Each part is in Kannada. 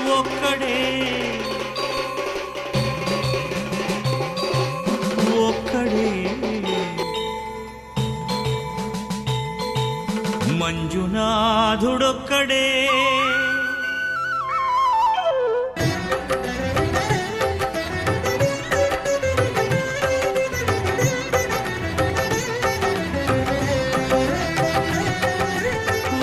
ఒక్కడే ఒక్కడే మంజునాథుడొక్కడే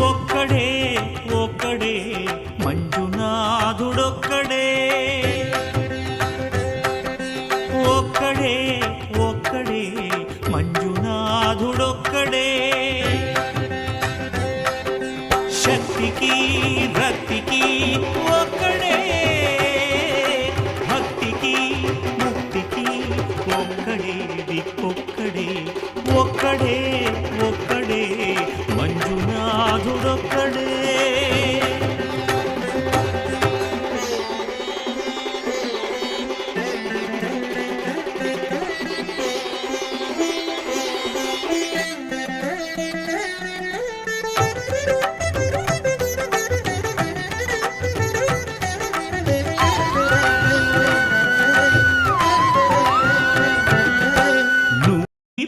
ఒక్కడే ఒక్కడే మంజునాథుడొక్కడే ఒక్కడే ఒక్కడే మంజునాథుడొక్కడే శక్తికి భక్తికి ఒక్కడే భక్తికి ముక్తికి ఒక్కడే దిక్కొక్కడే ఒక్కడే ఒక్కడే మంజునాథుడొక్కడే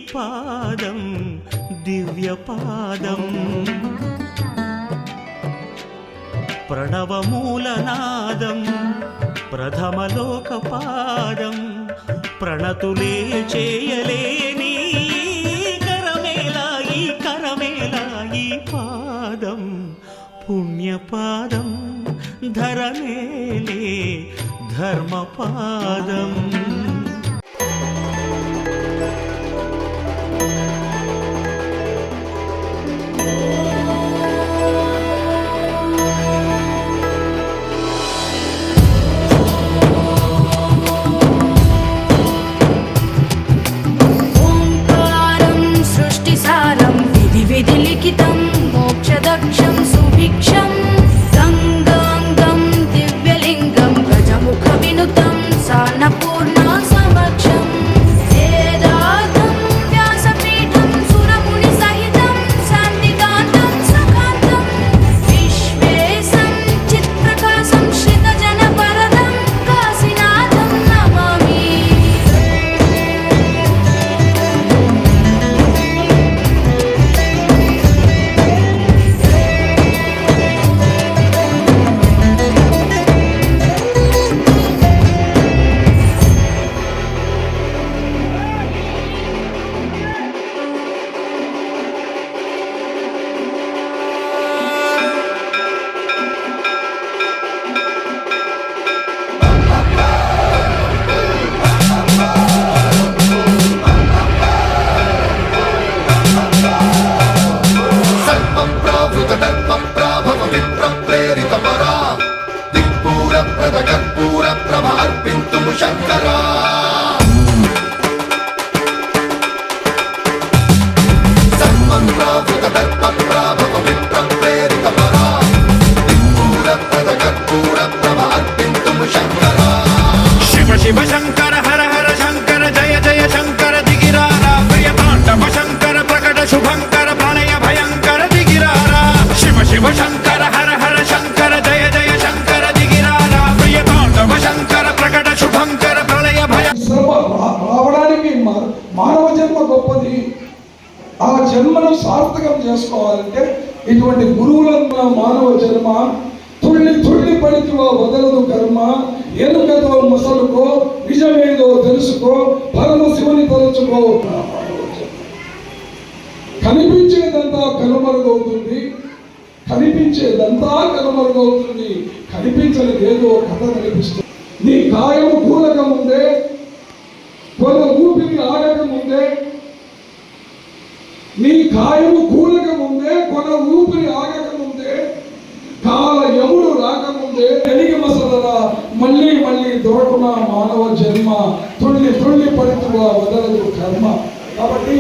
పాదం దివ్య పాదం ప్రణవమూలనాదం ప్రథమలోక పాదం ప్రణతులే చేయలేని కరమేలా ఈ కరమేలా ఈ పాదం పుణ్యపాదం ధరమేలే ధర్మపాదం విధిలిఖితం మోక్షదక్షం సుభిక్షం గంగాంగం దివ్యలింగం గజముఖ వినుతం సాన్నపూర్ణ సమక్షం వేదాంతం వ్యాసపీఠం సురముని సహితం శాంతికాంతం సుఖాంతం విశ్వేశం చిత్ప్రకాశం శ్రితజన వరదం కాశీనాథం నమామి శివ శంకర హర హర శంకర జయ జయ శంకర దిగిరారా ప్రియ తాండవ శంకర ప్రకట శుభంకర ప్రళయ భయంకర దిగిరారా శివ శివ శంకర హర హర శంకర జయ జయ శంకర దిగిరారా ప్రియ తాండవ శంకర ప్రకట శుభంకర ప్రళయ భయ రావడానికి మానవ జన్మ గొప్పది. ఆ జన్మను సార్థకం చేసుకోవాలంటే ఇటువంటి గురువులన్న మానవ జన్మ తుళ్ళి పడితివా వదలదు కర్మ ఎనుకదో ముసలుకో నిజమేదో తెలుసుకో పరమశివుని తలుచుకో. కనిపించేదంతా కనుమరుగవుతుంది కనిపించనిదేదో కథ కనిపిస్తుంది. నీ కాయము కూలక ముందే కొన ఊపిరి ఆగక ముందే కాల యముడు రాకముందే ఎలిగి మసలరా మళ్ళీ దొరకున మానవ జన్మ తుళ్ళి పడితుగా వదలదు కర్మ. కాబట్టి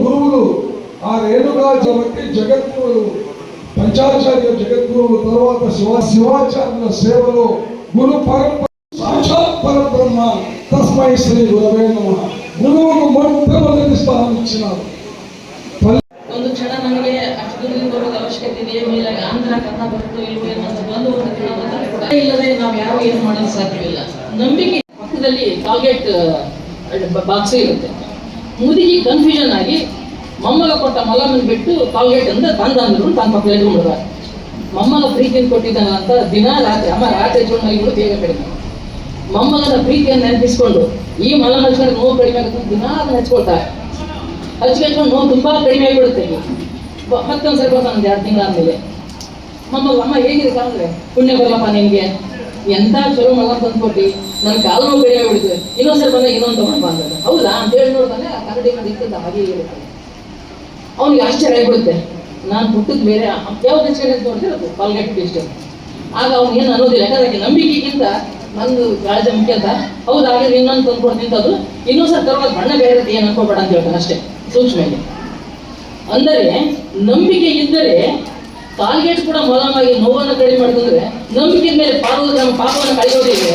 గురువులు ఆ రేణుగా కాబట్టి జగద్గురువులు పంచాచార్య జగద్గురువుల తర్వాత శివాచార్యుల సేవలో గురు పరంపర సాక్షాత్ పరబ్రహ్మ తస్మై శ్రీ గురవే నమః. ಗುರುವಿಗೆ ಮೊಟ್ಟಮೊದಲ ಸ್ಥಾನ ಇಚ್ಚಿನಾರು. ಒಂದು ಕ್ಷಣ ನಮಗೆ ಅಷ್ಟು ಅವಶ್ಯಕತೆ ಇದೆ. ಮೇಲೆ ಆಂಧ್ರ ಕನ್ನಡ ಬರುತ್ತೋ ಇಲ್ವೋ ಅನ್ನೋದು ಒಂದು ದಿನ ಇಲ್ಲದೆ ನಾವು ಯಾರು ಏನು ಮಾಡಲು ಸಾಧ್ಯವಿಲ್ಲ. ನಂಬಿಕೆ ಪಕ್ಕದಲ್ಲಿ ಕಾಲ್ಗೇಟ್ ಬಾಕ್ಸ್ ಇರುತ್ತೆ. ಮುದುಕಿ ಕನ್ಫ್ಯೂಷನ್ ಆಗಿ ಮೊಮ್ಮಗ ಕೊಟ್ಟ ಮಲಮನ್ನು ಬಿಟ್ಟು ಕಾಲ್ಗೇಟ್ ಅಂತ ತಂದಂದ್ರು ತನ್ನ ಪಕ್ಕದಲ್ಲಿ ಇಟ್ಕೊಂಡ್ಬಿಡ್ತಾರೆ. ಮೊಮ್ಮಗ ಪ್ರೀತಿಯನ್ನು ಕೊಟ್ಟಿದ್ದಾನ ಅಂತ ದಿನ ರಾತ್ರಿ ಅಮ್ಮ ರಾತ್ರಿ ಹಚ್ಕೊಂಡು ಬೇಗ ಕಡಿಮೆ. ಮೊಮ್ಮಗನ ಪ್ರೀತಿಯನ್ನು ನೆನಪಿಸ್ಕೊಂಡು ಈ ಮಲಮ ಹಚ್ಕೊಂಡು ನೋವು ಕಡಿಮೆ ಆಗುತ್ತೆ ದಿನ ಅದನ್ನ ಹಚ್ಕೊಳ್ತಾರೆ. ಹಚ್ಕೊಂಡು ನೋವು ತುಂಬಾ ಕಡಿಮೆ ಆಗಿಬಿಡುತ್ತೆ. ಮತ್ತೊಂದ್ಸರಿ ಬರ್ತಾನೆ 2 ತಿಂಗಳಾದ್ಮೇಲೆ ಮೊಮ್ಮಗ ಅಮ್ಮ ಹೇಗಿದೆ ಅಂದ್ರೆ ಪುಣ್ಯ ಬರಲಪ್ಪ ನಿನ್ಗೆ, ಎಂತ ಚಲೋ ಮಗ ತಂದ್ಕೊಟ್ಟು ನನ್ನ ಕಾಲು ನೋವು ಕಡಿಮೆ ಬಿಡ್ತದೆ, ಇನ್ನೊಂದ್ಸರಿ ಬಂದಾಗ ಇನ್ನೊಂದು ತಗೊಂಡ್ ಬಂದ ಹೌದಾ ಅಂತ ಹೇಳಿ ನೋಡ್ತಾನೆ. ಆ ಕನ್ನಡಿ ಇರ್ತದ ಹಾಗೆ ಇರುತ್ತೆ. ಅವ್ನಿಗೆ ಆಶ್ಚರ್ಯ ಆಗಿಬಿಡುತ್ತೆ. ನಾನು ಪುಟ್ಟದ್ದು ಬೇರೆ ಯಾವ್ದು ಹೆಚ್ಚಿಗೆ ನೋಡಿದ್ರೆ ಅದು ಕಾಲ್ಗೇಟ್ ಇಷ್ಟ. ಆಗ ಅವ್ನು ಏನು ಅನ್ನೋದಿಲ್ಲ, ಯಾಕಂದ್ರೆ ನಂಬಿಕೆಗಿಂತ ನಂದು ಕಾಳಜಿ ಮುಖ್ಯ ಅಂತ. ಹೌದು ಹಾಗೆ ಇನ್ನೊಂದು ತಂದ್ಕೊಡ್ತೀನಿ ಅದು ಇನ್ನೊಂದ್ಸರಿ ತರುವಾಗ ಬಣ್ಣ ಬೇರೆ ಏನು ಅನ್ಕೋಬೇಡ ಅಂತ ಹೇಳ್ತಾನೆ ಅಷ್ಟೇ ಸೂಕ್ಷ್ಮವಾಗಿ. ಅಂದರೆ ನಂಬಿಕೆ ಇದ್ದರೆ ಕಾಲ್ಗೇಟ್ ಕೂಡ ಮೊದಲಾಗಿ ನೋವನ್ನು ಕಡಿಮೆ ಮಾಡಿದ್ರೆ ನಂಬಿಕೆ ಮೇಲೆ ನಮ್ಮ ಪಾಪವನ್ನು ಕಳೆಯೋದಿದೆ.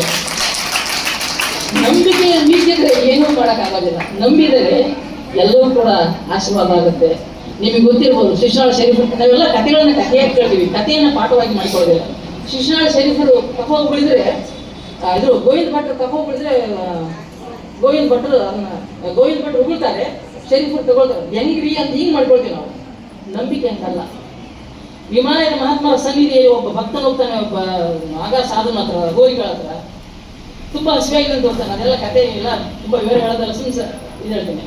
ನಂಬಿಕೆ ಮೀರಿದ್ರೆ ಏನೂ ಮಾಡೋಕ್ಕಾಗೋದಿಲ್ಲ. ನಂಬಿದರೆ ಎಲ್ಲವೂ ಕೂಡ ಆಶೀರ್ವಾದ ಆಗುತ್ತೆ. ನಿಮಗೆ ಗೊತ್ತಿರ್ಬೋದು ಶಿಶುನಾಳ ಶರೀಫರು, ನಾವೆಲ್ಲ ಕಥೆಗಳನ್ನ ಕಥೆಯಾಗಿ ಕೇಳ್ತೀವಿ, ಕಥೆಯನ್ನ ಪಾಠವಾಗಿ ಮಾಡ್ಕೊಳ್ಳೋದಿಲ್ಲ. ಶಿಶುನಾಳ ಶರೀಫರು ಕಫ ಉಳಿದ್ರೆ ಇದು ಗೋವಿಂದ ಭಟ್ರು ಕಫ ಉಳಿದ್ರೆ ಗೋವಿಂದ ಭಟ್ರು ಉಗುಳ್ತಾರೆ, ಶರೀಫರು ತಗೊಳ್ತಾರೆ. ಹೆಂಗ್ರಿ ಅಂತ ಹಿಂಗ್ ಮಾಡ್ಕೊಳ್ತೀವಿ ನಾವು. ನಂಬಿಕೆ ಅಂತಲ್ಲ. ವಿಮಾನದ ಮಹಾತ್ಮರ ಸನ್ನಿಧಿಯಲ್ಲಿ ಒಬ್ಬ ಭಕ್ತನ ಹೋಗ್ತಾನೆ, ಒಬ್ಬ ಆಗ ಸಾಧನ ಹತ್ರ ಗೋರಿಗಳ ಹತ್ರ ತುಂಬಾ ಹಸಿವಾಗಿದೆ ಅಂತ ಹೋಗ್ತಾನೆ. ಅದೆಲ್ಲ ಕಥೆ ಇಲ್ಲ, ತುಂಬಾ ವಿವರ ಹೇಳೋದಲ್ಲ, ಸುಮ್ಸ ಇದು ಹೇಳ್ತೀನಿ.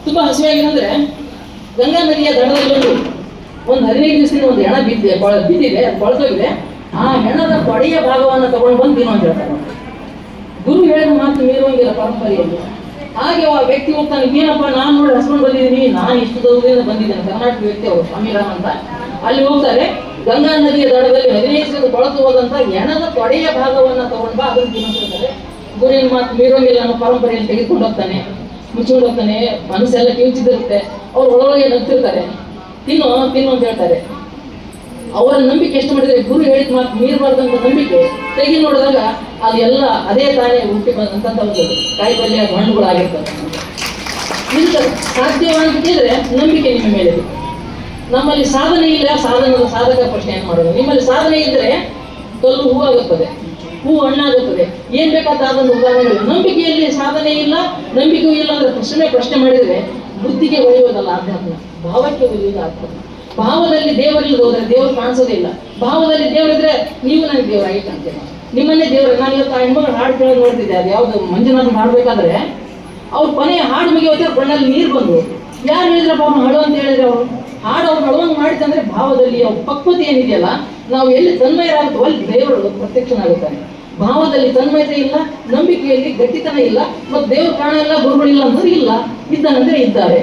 ತುಂಬಾ ಹಸಿವಾಗಿದೆ ಅಂದ್ರೆ ಗಂಗಾ ನದಿಯ ದಡದಲ್ಲಿ ಒಂದು 15 ದಿವಸದಿಂದ ಒಂದು ಹೆಣ ಬಿದ್ದಿದೆ, ಅದು ಕೊಳತೋಗಿದೆ. ಆ ಹೆಣದ ಕೊಡೆಯ ಭಾಗವನ್ನು ತಗೊಂಡು ಬಂದು ತಿನ್ನೋ ಅಂತ ಹೇಳ್ತಾರೆ. ಗುರು ಹೇಳಿದ ಮಾತು ಮೀರುವಂಗಿಲ್ಲ ಪರಂಪರೆಯಲ್ಲಿ. ಹಾಗೆ ಆ ವ್ಯಕ್ತಿ ಹೋಗ್ತಾನೆ, ಏನಪ್ಪ ನಾನು ನೋಡಿ ಹಸ್ಕೊಂಡು ಬಂದಿದ್ದೀನಿ, ನಾನು ಇಷ್ಟು ದೂರದಿಂದ ಬಂದಿದ್ದೇನೆ. ಕರ್ನಾಟಕ ವ್ಯಕ್ತಿ ಅವರು ಸ್ವಾಮಿರಾಮ್ ಅಂತ. ಅಲ್ಲಿ ಹೋಗ್ತಾರೆ, ಗಂಗಾ ನದಿಯ ದಡದಲ್ಲಿ 15 ದಿವಸದ ಕೊಳತು ಹೋದಂತ ಹೆಣದ ಕೊಡೆಯ ಭಾಗವನ್ನ ತಗೊಂಡ್ ಬಾ ಅದನ್ನು ತಿನ್ನೋದಿರ್ತಾರೆ. ಗುರುವಿನ ಮಾತು ಮೀರುವಂಗಿಲ್ಲ ಅನ್ನೋ ಪರಂಪರೆಯನ್ನು ತೆಗೆದುಕೊಂಡು ಹೋಗ್ತಾನೆ, ಮುಚ್ಚಿಕೊಂಡು ಹೋಗ್ತಾನೆ. ಮನಸ್ಸೆಲ್ಲ ಕಿಂಚಿದಿರುತ್ತೆ. ಅವ್ರು ಒಳಗೆ ನಗ್ತಿರ್ತಾರೆ. ತಿನ್ನು ಅಂತ ಹೇಳ್ತಾರೆ. ಅವರ ನಂಬಿಕೆ ಎಷ್ಟು ಮಾಡಿದ್ರೆ ಗುರು ಹೇಳಿದ ಮಾತು ಮೀರಬಾರ್ದಂತ ನಂಬಿಕೆ ತೆಗಿ ನೋಡಿದಾಗ ಅದೆಲ್ಲ ಅದೇ ತಾನೇ ಹುಟ್ಟಿ ಬಂದಂತ ಒಂದು ಕಾಯಿಪಲ್ಯ ಹಣ್ಣುಗಳಾಗಿರ್ತದೆ. ಇದು ಸಾಧ್ಯವಾಗಿದ್ರೆ ನಂಬಿಕೆ ನಿಮ್ಮ ಮೇಲೆ. ನಮ್ಮಲ್ಲಿ ಸಾಧನೆ ಇಲ್ಲ, ಸಾಧಕ ಪ್ರಶ್ನೆ ಏನ್ ಮಾಡೋದು? ನಿಮ್ಮಲ್ಲಿ ಸಾಧನೆ ಇದ್ರೆ ಕಲ್ಲು ಹೂವಾಗುತ್ತದೆ, ಹೂ ಹಣ್ಣಾಗುತ್ತದೆ. ಏನ್ ಬೇಕಾದ ಅದನ್ನು ಉದಾಹರಣೆಗಳು. ನಂಬಿಕೆಯಲ್ಲಿ ಸಾಧನೆ ಇಲ್ಲ, ನಂಬಿಕೆಯೂ ಇಲ್ಲ ಅಂದ್ರೆ ಪ್ರಶ್ನೆ ಮಾಡಿದ್ರೆ ಬುದ್ಧಿಗೆ ಒಲಿಯೋದಲ್ಲ ಆಧ್ಯಾತ್ಮ, ಭಾವಕ್ಕೆ ಒಲಿಯೋದು ಆಧ್ಯಾತ್ಮ. ಭಾವದಲ್ಲಿ ದೇವರಿಲ್ಲದೆ ಹೋದ್ರೆ ದೇವರು ಕಾಣಿಸೋದೇ ಇಲ್ಲ. ಭಾವದಲ್ಲಿ ದೇವರಿದ್ರೆ ನೀವು ನನಗೆ ದೇವರಾಗಿ ಕಾಣ್ತೇನೆ, ನಿಮ್ಮನ್ನೇ ದೇವರು. ನಾನು ಇವತ್ತು ಆ ಹೆಣ್ಮಗಳು ಹಾಡು ಕೇಳೋದು ನೋಡ್ತಿದ್ದೆ. ಅದು ಯಾವ್ದು ಮಂಜುನಾಥ್ ಹಾಡ್ಬೇಕಾದ್ರೆ ಅವ್ರು ಕೊನೆಯ ಹಾಡು ಮುಗಿಯೋತ್ತೆ, ಕಣ್ಣಲ್ಲಿ ನೀರು ಬಂದು ಯಾರು ಹೇಳಿದ್ರಪ್ಪ ಅವ್ನು ಹಾಡು ಅಂತ ಹೇಳಿದ್ರೆ ಅವರು ಹಾಡು ಅವ್ರು ಹಾಡುವಂಗೆ ಮಾಡಿದಂದ್ರೆ ಭಾವದಲ್ಲಿ ಅವ್ರ ಪಕ್ವತೆ ಏನಿದೆಯಲ್ಲ, ನಾವು ಎಲ್ಲಿ ತನ್ಮಯರಾಗುತ್ತೋ ಅಲ್ಲಿ ದೇವರು ಪ್ರತ್ಯಕ್ಷನಾಗುತ್ತಾನೆ. ಭಾವದಲ್ಲಿ ತನ್ಮಯತೆ ಇಲ್ಲ, ನಂಬಿಕೆಯಲ್ಲಿ ಗಟ್ಟಿತನ ಇಲ್ಲ, ಮತ್ತು ದೇವ್ರ ಕಾಣ ಇಲ್ಲ, ಗುರುಗಳಿಲ್ಲ ಅಂದ್ರೆ ಇಲ್ಲ, ಇದ್ದಾನಂದ್ರೆ ಇದ್ದಾರೆ.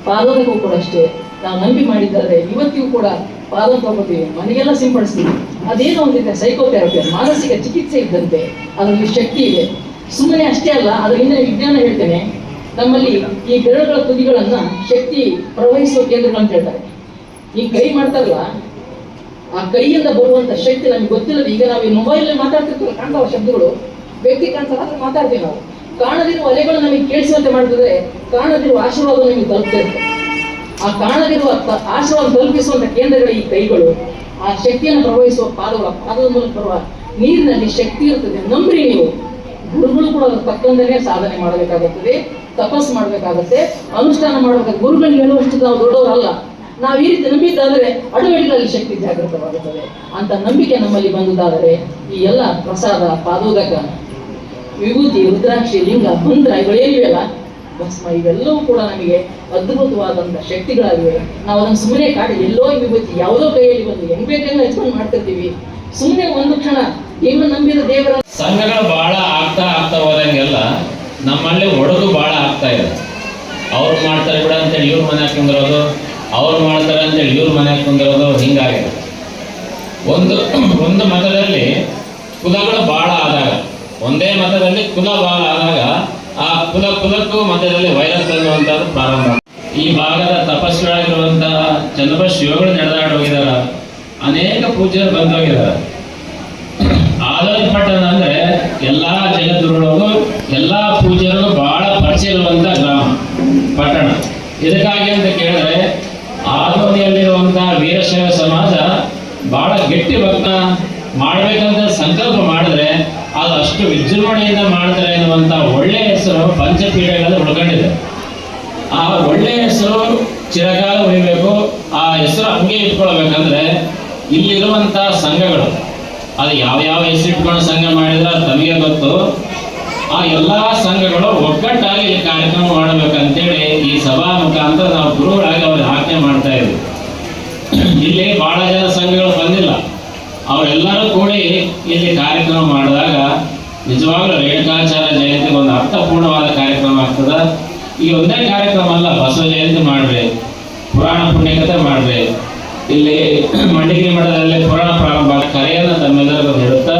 ಪಾದೋದಕ್ಕೂ ಕೂಡ ಅಷ್ಟೇ. ನಾವು ನಂಬಿ ಮಾಡಿದ್ದಾರೆ ಇವತ್ತಿಗೂ ಕೂಡ ಪಾದ ತಗೋತೀವಿ, ಮನೆಗೆಲ್ಲ ಸಿಂಪಡಿಸ್ತೀವಿ. ಅದೇನೋ ಒಂದಿದೆ ಸೈಕೋಥೆರಪಿ, ಮಾನಸಿಕ ಚಿಕಿತ್ಸೆ ಇದ್ದಂತೆ. ಅದರಲ್ಲಿ ಶಕ್ತಿ ಇದೆ. ಸುಮ್ಮನೆ ಅಷ್ಟೇ ಅಲ್ಲ, ಅದ್ರ ಹಿಂದೆ ವಿಜ್ಞಾನ ಹೇಳ್ತೇನೆ. ನಮ್ಮಲ್ಲಿ ಈ ಬೆರಳುಗಳ ತುದಿಗಳನ್ನ ಶಕ್ತಿ ಪ್ರವಹಿಸುವ ಕೇಂದ್ರಗಳಂತ ಹೇಳ್ತಾರೆ. ಈ ಕೈ ಮಾಡ್ತಾರಲ್ಲ, ಆ ಕೈಯಿಂದ ಬರುವಂತ ಶಕ್ತಿ ನಮ್ಗೆ ಗೊತ್ತಿಲ್ಲದೆ. ಈಗ ನಾವು ಈ ಮೊಬೈಲ್ ಮಾತಾಡ್ತಿರ್ತೀವಿ, ಕಾಣ್ತಾವ ಶಬ್ದಗಳು, ವ್ಯಕ್ತಿ ಕಾಣ್ತಾರ ಮಾತಾಡ್ತೀವಿ ನಾವು. ಕಾಣದಿರುವ ಅಲೆಗಳು ನಮಗೆ ಕೇಳಿಸುವಂತೆ ಮಾಡ್ತಿದ್ರೆ ಕಾಣದಿರುವ ಆಶೀರ್ವಾದ ನಮಗೆ ತಲುಪ್ತಾ ಇರ್ತದೆ. ಆ ಕಾಣದಿರುವ ಆಶೀರ್ವಾದ ತಲುಪಿಸುವಂತ ಕೇಂದ್ರಗಳ ಈ ಕೈಗಳು, ಆ ಶಕ್ತಿಯನ್ನು ಪ್ರವಹಿಸುವ ಪಾದದ ಮೂಲಕ ಬರುವ ನೀರಿನಲ್ಲಿ ಶಕ್ತಿ ಇರ್ತದೆ. ನಂಬ್ರಿ ನೀವು. ಗುರುಗಳು ಕೂಡ ಅದರ ತಕ್ಕಂದನೇ ಸಾಧನೆ ಮಾಡಬೇಕಾಗುತ್ತದೆ, ತಪಸ್ ಮಾಡಬೇಕಾಗುತ್ತೆ, ಅನುಷ್ಠಾನ ಮಾಡಬೇಕಾಗುತ್ತೆ. ಗುರುಗಳಿಗೆ ಹೇಳುವಷ್ಟು ನಾವು ದೊಡ್ಡವರಲ್ಲ. ನಾವು ಈ ರೀತಿ ನಂಬಿದ್ದಾದರೆ ಅಡುಗೆಗಳಲ್ಲಿ ಶಕ್ತಿ ಜಾಗೃತವಾಗುತ್ತದೆ. ಅಂತ ನಂಬಿಕೆ ನಮ್ಮಲ್ಲಿ ಬಂದುದಾದರೆ ಈ ಎಲ್ಲ ಪ್ರಸಾದ, ಪಾದೋದಕ, ವಿಭೂತಿ, ರುದ್ರಾಕ್ಷಿ, ಲಿಂಗ, ಮಂತ್ರ ಇವುಗಳೇನಿವೆಯಲ್ಲ, ಭಸ್ಮ, ಇವೆಲ್ಲವೂ ಕೂಡ ನಮಗೆ ಅದ್ಭುತವಾದಂಥ ಶಕ್ತಿಗಳಾಗಿವೆ. ನಾವು ಅದನ್ನು ಸುಮ್ಮನೆ ಕಾಡಿ ಎಲ್ಲೋ ವಿಭೂತಿ ಯಾವುದೋ ಕೈಯಲ್ಲಿ ಬಂದು ಹೆಂಗ್ ಬೇಕಂದ್ರೆ ಹಚ್ಕೊಂಡು ಮಾಡ್ತಿರ್ತೀವಿ. ಸುಮ್ಮನೆ ಒಂದು ಕ್ಷಣ ಏನು ನಂಬಿದ ದೇವರ ಸಂಘಗಳು ಬಹಳ ಆಗ್ತಾ ಹೋದಂಗೆಲ್ಲ ನಮ್ಮಲ್ಲಿ ಒಡಗು ಬಹಳ ಆಗ್ತಾ ಇದೆ. ಅವ್ರು ಮಾಡ್ತಾರೆ ಬಿಡ ಅಂತೇಳಿ ಇವ್ರ ಮನೆ ಕುಂದಿರೋದು, ಅವ್ರು ಮಾಡ್ತಾರೆ ಅಂತೇಳಿ ಇವ್ರ ಮನೆ ಕುಂದಿರೋದು, ಹಿಂಗಾಗಿದೆ. ಒಂದು ಮತದಲ್ಲಿ ಕುಲಗಳು ಬಹಳ ಆದಾಗ, ಒಂದೇ ಮತದಲ್ಲಿ ಕುಲ ಬಹಳ ಆದಾಗ ಆ ಕುಲಕ್ಕೂ ಮತದಲ್ಲಿ ವೈರಸ್ ಅನ್ನುವಂಥದ್ದು ಪ್ರಾರಂಭ. ಈ ಭಾಗದ ತಪಸ್ಸುಗಳಾಗಿರುವಂತಹ ಚನ್ನಬ ಶಿವಗಳು ನಡೆದಾಡಿ ಹೋಗಿದಾರ, ಅನೇಕ ಪೂಜ್ಯರು ಬಂದು ಹೋಗಿದ್ದಾರೆ. ಆಲೂರು ಪಟ್ಟಣ ಅಂದ್ರೆ ಎಲ್ಲಾ ಜಗದ್ಗುರುಗಳಿಗೂ ಎಲ್ಲಾ ಪೂಜ್ಯರಿಗೂ ಬಹಳ ಪರಿಚಯ ಇರುವಂತ ಗ್ರಾಮ, ಪಟ್ಟಣ. ಇದಕ್ಕಾಗಿ ಅಂತ ಕೇಳಿದ್ರೆ ಆಲೂರಿಯಲ್ಲಿರುವಂತಹ ಸಂಕಲ್ಪ ಮಾಡಿದ್ರೆ ಅದು ಅಷ್ಟು ವಿಜೃಂಭಣೆಯಿಂದ ಮಾಡ್ತಾರೆ ಎನ್ನುವಂತ ಒಳ್ಳೆ ಹೆಸರು ಪಂಚಪೀಠಗಳಲ್ಲಿ ಉಳ್ಕೊಂಡಿದೆ. ಆ ಒಳ್ಳೆ ಹೆಸರು ಚಿರಕಾಲ ಉಳಿಬೇಕು. ಆ ಹೆಸರು ಹಂಗೆ ಇಟ್ಕೊಳ್ಬೇಕಂದ್ರೆ ಇಲ್ಲಿರುವಂತ ಸಂಘಗಳು ಅದು ಯಾವ ಹೆಸರು ಇಟ್ಕೊಂಡು ಸಂಘ ಮಾಡಿದ್ರೆ ತಮಗೆ ಗೊತ್ತು. ಆ ಎಲ್ಲಾ ಸಂಘಗಳು ಒಗ್ಗಟ್ಟಾಗಿ ಈ ಕಾರ್ಯಕ್ರಮ ಮಾಡಬೇಕಂತೇಳಿ ಈ ಸಭಾ ಮುಖಾಂತರ ನಾವು ಗುರುಗಳಾಗಿ ಅವ್ರಿಗೆ ಆಜ್ಞೆ ಮಾಡ್ತಾ ಇದ್ವಿ. ಇಲ್ಲಿ ಬಹಳ ಜನ ಸಂಘಗಳು ಬಂದಿಲ್ಲ, ಅವರೆಲ್ಲರೂ ಕೂಡಿ ಇಲ್ಲಿ ಕಾರ್ಯಕ್ರಮ ಮಾಡಿದಾಗ ನಿಜವಾಗ್ಲೂ ರೇಣುಕಾಚಾರ್ಯ ಜಯಂತಿ ಒಂದು ಅರ್ಥಪೂರ್ಣವಾದ ಕಾರ್ಯಕ್ರಮ ಆಗ್ತದ. ಈ ಒಂದೇ ಕಾರ್ಯಕ್ರಮ ಅಲ್ಲ, ಬಸವ ಜಯಂತಿ ಮಾಡ್ರಿ, ಪುರಾಣ ಪುಣ್ಯಕಥೆ ಮಾಡ್ರಿ, ಇಲ್ಲಿ ಮಂಡಿಗಿರಿ ಮಠದಲ್ಲಿ ಪುರಾಣ ಪ್ರಾರಂಭ ಕರೆಯನ್ನು ತಮ್ಮೆಲ್ಲರಿಗೂ ನೀಡುತ್ತಾ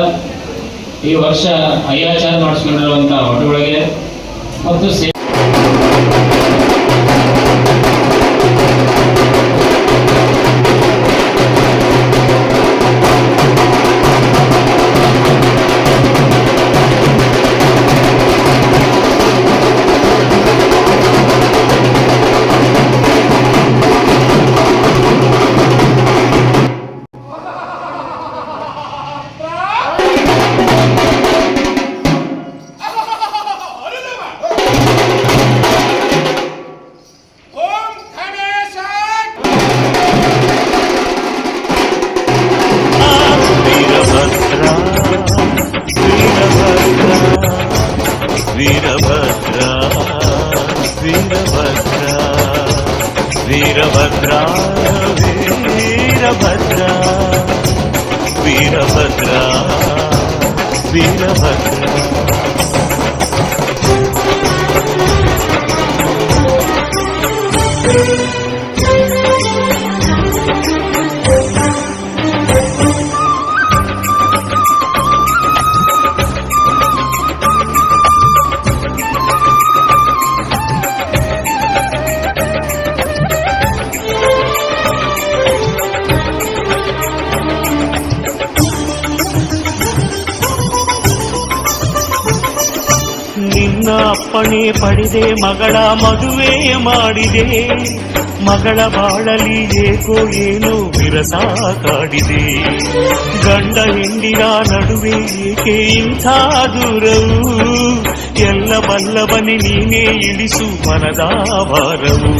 ಈ ವರ್ಷ ಅಯ್ಯಾಚಾರ ಮಾಡಿಸ್ಕೊಂಡಿರುವಂತಹ ಒಟುಗಳಿಗೆ ಮತ್ತು वीरभद्रा वीरभद्रा वीरभद्रा वीरभद्रा वीरभद्रा वीरभद्रा ನಿನ್ನ ಅಪ್ಪಣೆ ಪಡೆದೆ ಮಗಳ ಮದುವೆ ಮಾಡಿದೆ, ಮಗಳ ಬಾಳಲಿ ಏಕೋ ಏನು ವಿರಸ ಕಾಡಿದೆ, ಗಂಡ ಹೆಂಡಿರ ನಡುವೆ ಏಕೆ ಇಂಥ ದೂರವು, ಎಲ್ಲ ಬಲ್ಲವನೇ ನೀನೇ ಇಳಿಸು ಮನದ ಭಾರವು.